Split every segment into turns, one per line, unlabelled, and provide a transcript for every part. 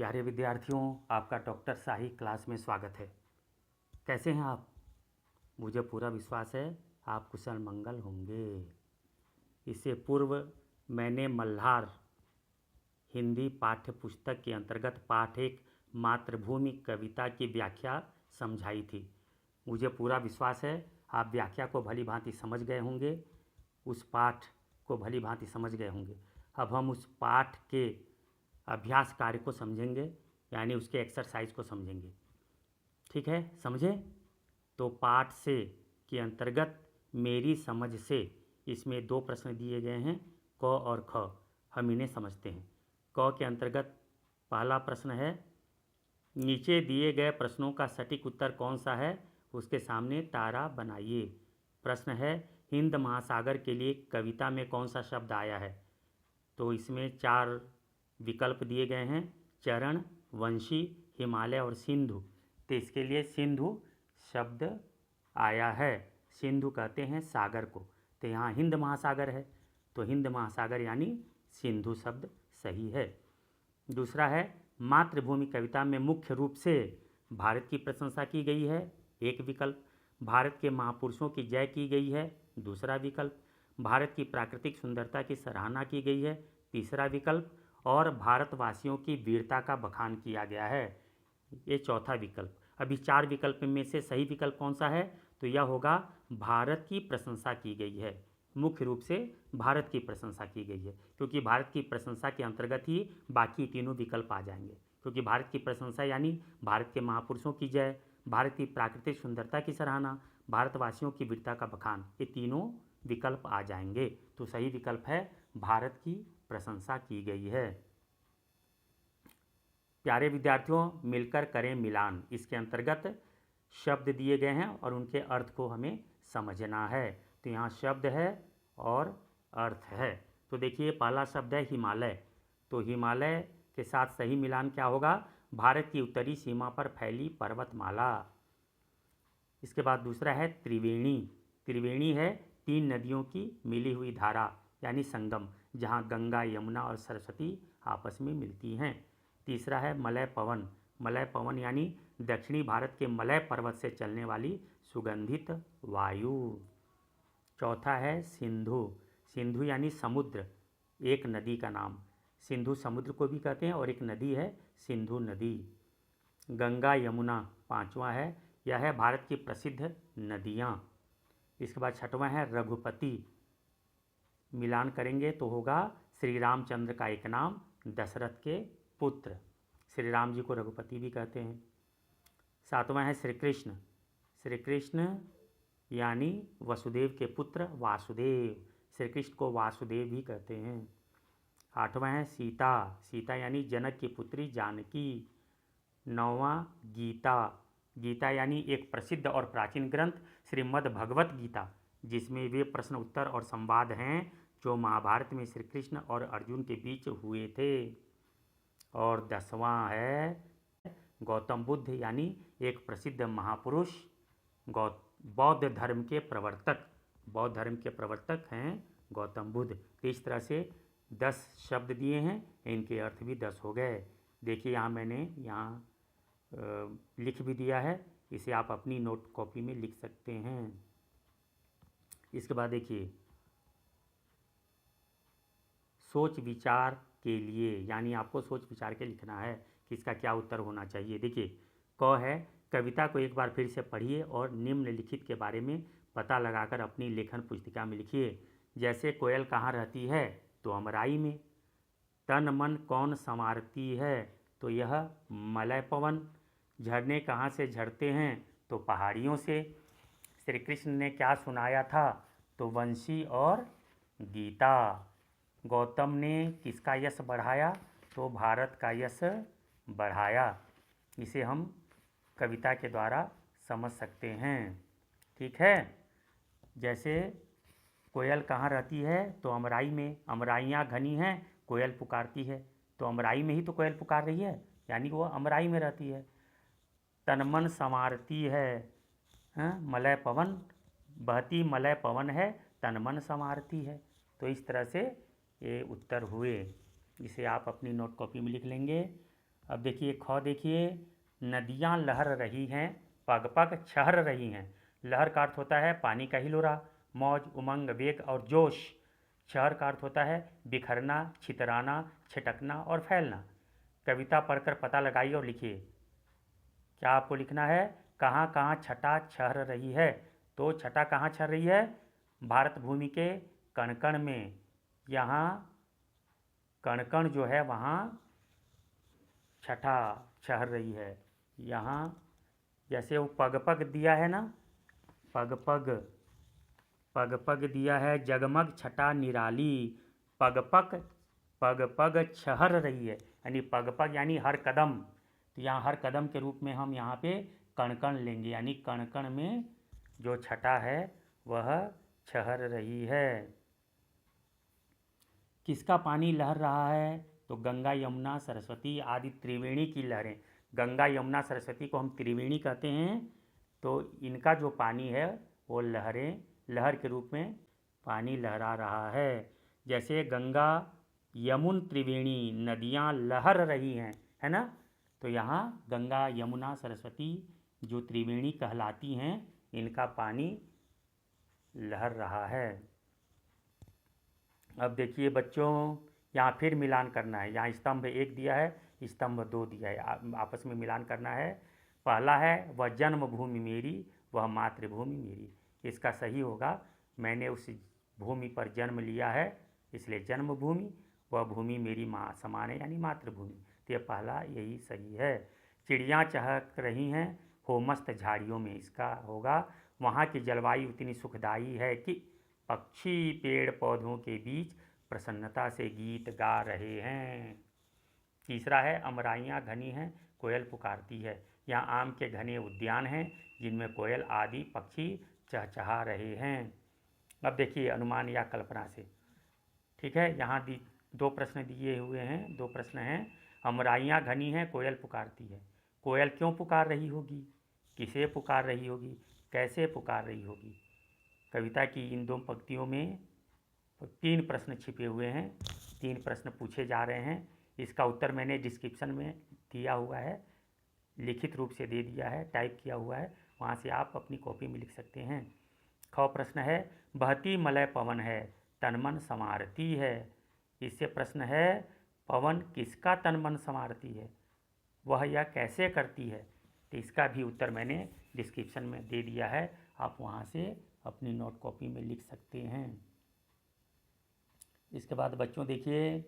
प्यारे विद्यार्थियों, आपका डॉक्टर शाही क्लास में स्वागत है। कैसे हैं आप? मुझे पूरा विश्वास है आप कुशल मंगल होंगे। इससे पूर्व मैंने मल्हार हिंदी पाठ्य पुस्तक के अंतर्गत पाठ एक मातृभूमि कविता की व्याख्या समझाई थी। मुझे पूरा विश्वास है आप व्याख्या को भली भांति समझ गए होंगे, उस पाठ को भली भांति समझ गए होंगे। अब हम उस पाठ के अभ्यास कार्य को समझेंगे, यानी उसके एक्सरसाइज को समझेंगे। ठीक है, समझे? तो पाठ से के अंतर्गत मेरी समझ से इसमें 2 प्रश्न दिए गए हैं, क और ख। हम इन्हें समझते हैं। क के अंतर्गत पहला प्रश्न है, नीचे दिए गए प्रश्नों का सटीक उत्तर कौन सा है, उसके सामने तारा बनाइए। प्रश्न है, हिंद महासागर के लिए कविता में कौन सा शब्द आया है? तो इसमें 4 विकल्प दिए गए हैं, चरण, वंशी, हिमालय और सिंधु। तो इसके लिए सिंधु शब्द आया है। सिंधु कहते हैं सागर को, तो यहाँ हिंद महासागर है, तो हिंद महासागर यानी सिंधु शब्द सही है। दूसरा है, मातृभूमि कविता में मुख्य रूप से भारत की प्रशंसा की गई है, एक विकल्प। भारत के महापुरुषों की जय की गई है, दूसरा विकल्प। भारत की प्राकृतिक सुंदरता की सराहना की गई है, तीसरा विकल्प। और भारतवासियों की वीरता का बखान किया गया है, ये चौथा विकल्प। अभी 4 विकल्प में से सही विकल्प कौन सा है? तो यह होगा भारत की प्रशंसा की गई है। मुख्य रूप से भारत की प्रशंसा की गई है, क्योंकि भारत की प्रशंसा के अंतर्गत ही बाकी तीनों विकल्प आ जाएंगे। क्योंकि भारत की प्रशंसा यानी भारत के महापुरुषों की जय, भारत की प्राकृतिक सुंदरता की सराहना, भारतवासियों की वीरता का बखान, ये तीनों विकल्प आ जाएंगे। तो सही विकल्प है भारत की प्रशंसा की गई है। प्यारे विद्यार्थियों, मिलकर करें मिलान। इसके अंतर्गत शब्द दिए गए हैं और उनके अर्थ को हमें समझना है। तो यहाँ शब्द है और अर्थ है। तो देखिए, पहला शब्द है हिमालय। तो हिमालय के साथ सही मिलान क्या होगा? भारत की उत्तरी सीमा पर फैली पर्वतमाला। इसके बाद दूसरा है त्रिवेणी। त्रिवेणी है 3 नदियों की मिली हुई धारा, यानी संगम, जहाँ गंगा, यमुना और सरस्वती आपस में मिलती हैं। तीसरा है मलय पवन। मलय पवन यानी दक्षिणी भारत के मलय पर्वत से चलने वाली सुगंधित वायु। चौथा है सिंधु। सिंधु यानी समुद्र, एक नदी का नाम। सिंधु समुद्र को भी कहते हैं और एक नदी है सिंधु नदी। गंगा, यमुना पांचवा है, यह है भारत की प्रसिद्ध नदियाँ। इसके बाद छठवां है रघुपति। मिलान करेंगे तो होगा श्री रामचंद्र का एक नाम, दशरथ के पुत्र। श्री राम जी को रघुपति भी कहते हैं। सातवां है श्री कृष्ण। श्री कृष्ण यानी वसुदेव के पुत्र वासुदेव। श्री कृष्ण को वासुदेव भी कहते हैं। आठवां है सीता। सीता यानी जनक की पुत्री जानकी। नौवां गीता। गीता यानी एक प्रसिद्ध और प्राचीन ग्रंथ श्रीमद् भगवत गीता, जिसमें वे प्रश्न उत्तर और संवाद हैं जो महाभारत में श्री कृष्ण और अर्जुन के बीच हुए थे। और 10वां है गौतम बुद्ध, यानी एक प्रसिद्ध महापुरुष, बौद्ध धर्म के प्रवर्तक। बौद्ध धर्म के प्रवर्तक हैं गौतम बुद्ध। तो इस तरह से 10 शब्द दिए हैं, इनके अर्थ भी 10 हो गए। देखिए, यहाँ मैंने लिख भी दिया है, इसे आप अपनी नोट कॉपी में लिख सकते हैं। इसके बाद देखिए, सोच विचार के लिए, यानी आपको सोच विचार के लिखना है कि इसका क्या उत्तर होना चाहिए। देखिए, क है, कविता को एक बार फिर से पढ़िए और निम्नलिखित के बारे में पता लगाकर अपनी लेखन पुस्तिका में लिखिए। जैसे कोयल कहाँ रहती है? तो अमराई में। तन मन कौन संवारती है? तो यह मलय पवन। झरने कहाँ से झरते हैं? तो पहाड़ियों से। श्री कृष्ण ने क्या सुनाया था? तो वंशी और गीता। गौतम ने किसका यश बढ़ाया? तो भारत का यश बढ़ाया। इसे हम कविता के द्वारा समझ सकते हैं। ठीक है, जैसे कोयल कहाँ रहती है? तो अमराई में। अमराइयाँ घनी हैं, कोयल पुकारती है, तो अमराई में ही तो कोयल पुकार रही है, यानी वो अमराई में रहती है। तनमन संवारती है, मलय पवन, बहती मलय पवन है, तनमन संवारती है। तो इस तरह से ये उत्तर हुए। इसे आप अपनी नोट कॉपी में लिख लेंगे। अब देखिए ख देखिए, नदियाँ लहर रही हैं, पग पग छहर रही हैं। लहर का अर्थ होता है पानी का हिलोरा, मौज, उमंग, वेग और जोश। छहर का अर्थ होता है बिखरना, छितराना, छिटकना और फैलना। कविता पढ़कर पता लगाइए और लिखिए। क्या आपको लिखना है? कहाँ कहाँ छटा छहर रही है। तो छटा कहाँ छह रही है? भारत भूमि के कण कण में। यहाँ कण कण जो है वहाँ छठा छहर रही है। यहाँ जैसे वो पग पग दिया है ना, पग पग, पग पग दिया है, जगमग छटा निराली। पग पग छहर रही है, यानी पग पग यानी हर कदम। तो यहाँ हर कदम के रूप में हम यहाँ पे कण कण लेंगे, यानी कण कण में जो छटा है वह छहर रही है। किसका पानी लहर रहा है? तो गंगा यमुना सरस्वती आदि त्रिवेणी की लहरें। गंगा यमुना सरस्वती को हम त्रिवेणी कहते हैं। तो इनका जो पानी है वो लहर के रूप में पानी लहरा रहा है। जैसे गंगा यमुन त्रिवेणी नदियाँ लहर रही हैं, है ना। तो यहाँ गंगा यमुना सरस्वती जो त्रिवेणी कहलाती हैं, इनका पानी लहर रहा है। अब देखिए बच्चों, यहाँ फिर मिलान करना है। यहाँ स्तंभ 1 दिया है, स्तंभ 2 दिया है, आपस में मिलान करना है। पहला है वह जन्मभूमि मेरी, वह मातृभूमि मेरी। इसका सही होगा, मैंने उस भूमि पर जन्म लिया है इसलिए जन्मभूमि, वह भूमि मेरी माँ समान है यानी मातृभूमि। तो यह पहला यही सही है। चिड़ियाँ चहक रही हैं हो मस्त झाड़ियों में, इसका होगा वहाँ की जलवायु इतनी सुखदायी है कि पक्षी पेड़ पौधों के बीच प्रसन्नता से गीत गा रहे हैं। तीसरा है अमराइयाँ घनी हैं, कोयल पुकारती है। यहाँ आम के घने उद्यान हैं जिनमें कोयल आदि पक्षी चहचहा रहे हैं। अब देखिए अनुमान या कल्पना से, ठीक है। यहाँ 2 प्रश्न दिए हुए हैं, 2 प्रश्न हैं। अमराइयाँ घनी हैं, कोयल पुकारती है। कोयल क्यों पुकार रही होगी? किसे पुकार रही होगी? कैसे पुकार रही होगी? कविता की इन 2 पंक्तियों में 3 प्रश्न छिपे हुए हैं, 3 प्रश्न पूछे जा रहे हैं। इसका उत्तर मैंने डिस्क्रिप्शन में दिया हुआ है, लिखित रूप से दे दिया है, टाइप किया हुआ है, वहाँ से आप अपनी कॉपी में लिख सकते हैं। ख प्रश्न है बहती मलय पवन है, तन मन संवारती है। इससे प्रश्न है पवन किसका तन मन संवारती है, वह यह कैसे करती है। तो इसका भी उत्तर मैंने डिस्क्रिप्शन में दे दिया है, आप वहाँ से अपनी नोट कॉपी में लिख सकते हैं। इसके बाद बच्चों देखिए,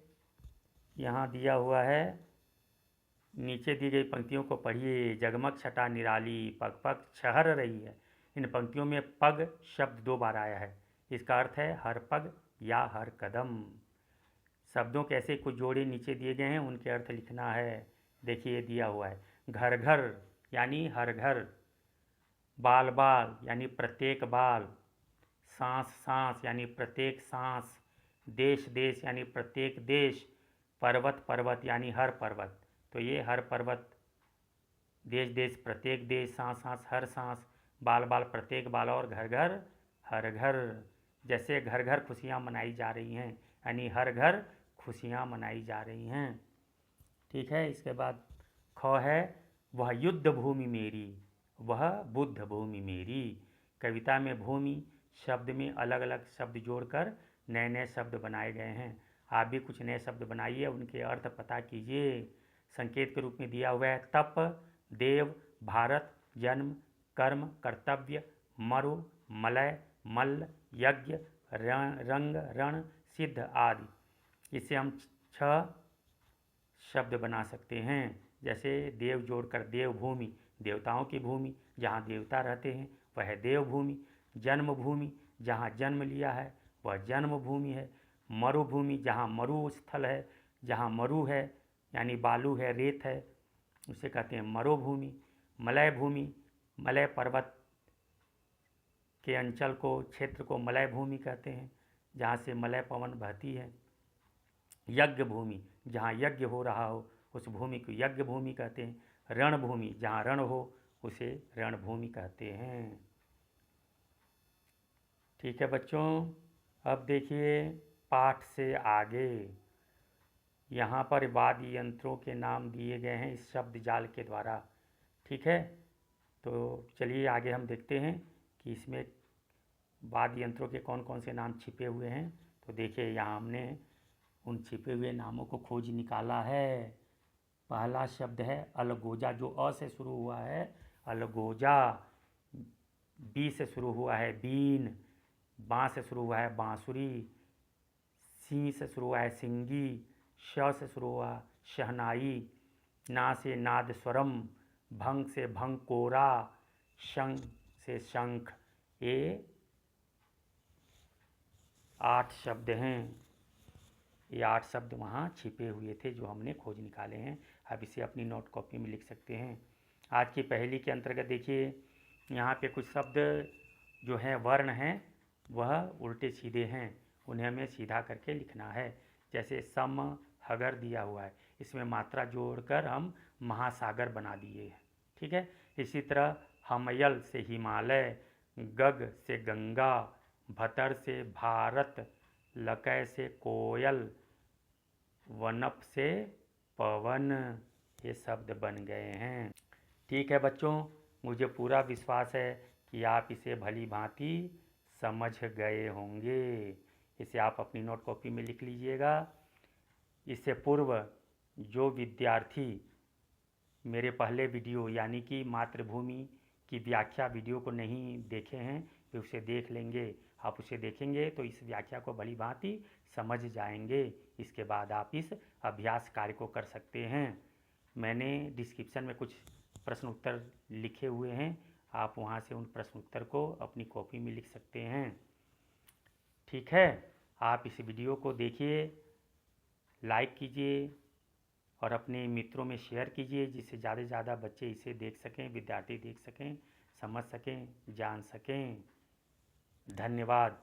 यहाँ दिया हुआ है, नीचे दी गई पंक्तियों को पढ़िए। जगमग छटा निराली, पग पग छहर रही है। इन पंक्तियों में पग शब्द 2 बार आया है। इसका अर्थ है हर पग या हर कदम। शब्दों के ऐसे कुछ जोड़े नीचे दिए गए हैं, उनके अर्थ लिखना है। देखिए दिया हुआ है, घर घर यानी हर घर, बाल बाल यानी प्रत्येक बाल, सांस सांस यानी प्रत्येक सांस, देश देश यानी प्रत्येक देश, पर्वत पर्वत यानी हर पर्वत। तो ये हर पर्वत, देश देश प्रत्येक देश, सांस सांस हर सांस, बाल बाल प्रत्येक बाल और घर घर हर घर। जैसे घर घर खुशियाँ मनाई जा रही हैं, यानी हर घर खुशियाँ मनाई जा रही हैं। ठीक है। इसके बाद ख है वह युद्ध भूमि मेरी, वह बुद्ध भूमि मेरी। कविता में भूमि शब्द में अलग अलग शब्द जोड़कर नए नए शब्द बनाए गए हैं। आप भी कुछ नए शब्द बनाइए, उनके अर्थ पता कीजिए। संकेत के रूप में दिया हुआ है तप, देव, भारत, जन्म, कर्म, कर्तव्य, मरु, मलय, मल्ल, यज्ञ, रंग, रण, सिद्ध आदि। इससे हम 6 शब्द बना सकते हैं। जैसे देव जोड़कर देवभूमि, देवताओं की भूमि, जहाँ देवता रहते हैं वह देवभूमि। जन्मभूमि, जहाँ जन्म लिया है वह जन्मभूमि है। मरुभूमि, जहाँ मरु स्थल है, जहाँ मरु है यानी बालू है, रेत है, उसे कहते हैं मरुभूमि। मलय भूमि, मलय पर्वत के अंचल को, क्षेत्र को मलय भूमि कहते हैं, जहाँ से मलय पवन बहती है। यज्ञ भूमि, जहाँ यज्ञ हो रहा हो उस भूमि को यज्ञ भूमि कहते हैं। रणभूमि, जहाँ रण हो उसे रणभूमि कहते हैं। ठीक है बच्चों, अब देखिए पाठ से आगे। यहाँ पर वाद्य यंत्रों के नाम दिए गए हैं इस शब्द जाल के द्वारा। ठीक है, तो चलिए आगे हम देखते हैं कि इसमें वाद्य यंत्रों के कौन कौन से नाम छिपे हुए हैं। तो देखिए यहाँ हमने उन छिपे हुए नामों को खोज निकाला है। पहला शब्द है अलगोजा, जो अ से शुरू हुआ है अलगोजा। बी से शुरू हुआ है बीन। बा से शुरू हुआ है बांसुरी। सी से शुरू हुआ है सिंगी। श से शुरू हुआ शहनाई। ना से नाद स्वरम। भंग से भंग कोरा। शंख से शंख। ये 8 शब्द हैं। ये 8 शब्द वहाँ छिपे हुए थे जो हमने खोज निकाले हैं। आप इसे अपनी नोट कॉपी में लिख सकते हैं। आज की पहेली के अंतर्गत देखिए यहाँ पे कुछ शब्द जो हैं वर्ण हैं वह उल्टे सीधे हैं, उन्हें हमें सीधा करके लिखना है। जैसे सम हगर दिया हुआ है, इसमें मात्रा जोड़कर हम महासागर बना दिए हैं। ठीक है, इसी तरह हमयल से हिमालय, गग से गंगा, भतर से भारत, लकय से कोयल, वनप से पवन, ये शब्द बन गए हैं। ठीक है बच्चों, मुझे पूरा विश्वास है कि आप इसे भली भांति समझ गए होंगे। इसे आप अपनी नोट कॉपी में लिख लीजिएगा। इससे पूर्व जो विद्यार्थी मेरे पहले वीडियो यानी कि मातृभूमि की व्याख्या वीडियो को नहीं देखे हैं वे उसे देख लेंगे। आप उसे देखेंगे तो इस व्याख्या को भली भांति समझ जाएंगे। इसके बाद आप इस अभ्यास कार्य को कर सकते हैं। मैंने डिस्क्रिप्शन में कुछ प्रश्न उत्तर लिखे हुए हैं, आप वहाँ से उन प्रश्न उत्तर को अपनी कॉपी में लिख सकते हैं। ठीक है, आप इस वीडियो को देखिए, लाइक कीजिए और अपने मित्रों में शेयर कीजिए जिससे ज़्यादा से ज़्यादा बच्चे इसे देख सकें, विद्यार्थी देख सकें, समझ सकें, जान सकें। धन्यवाद।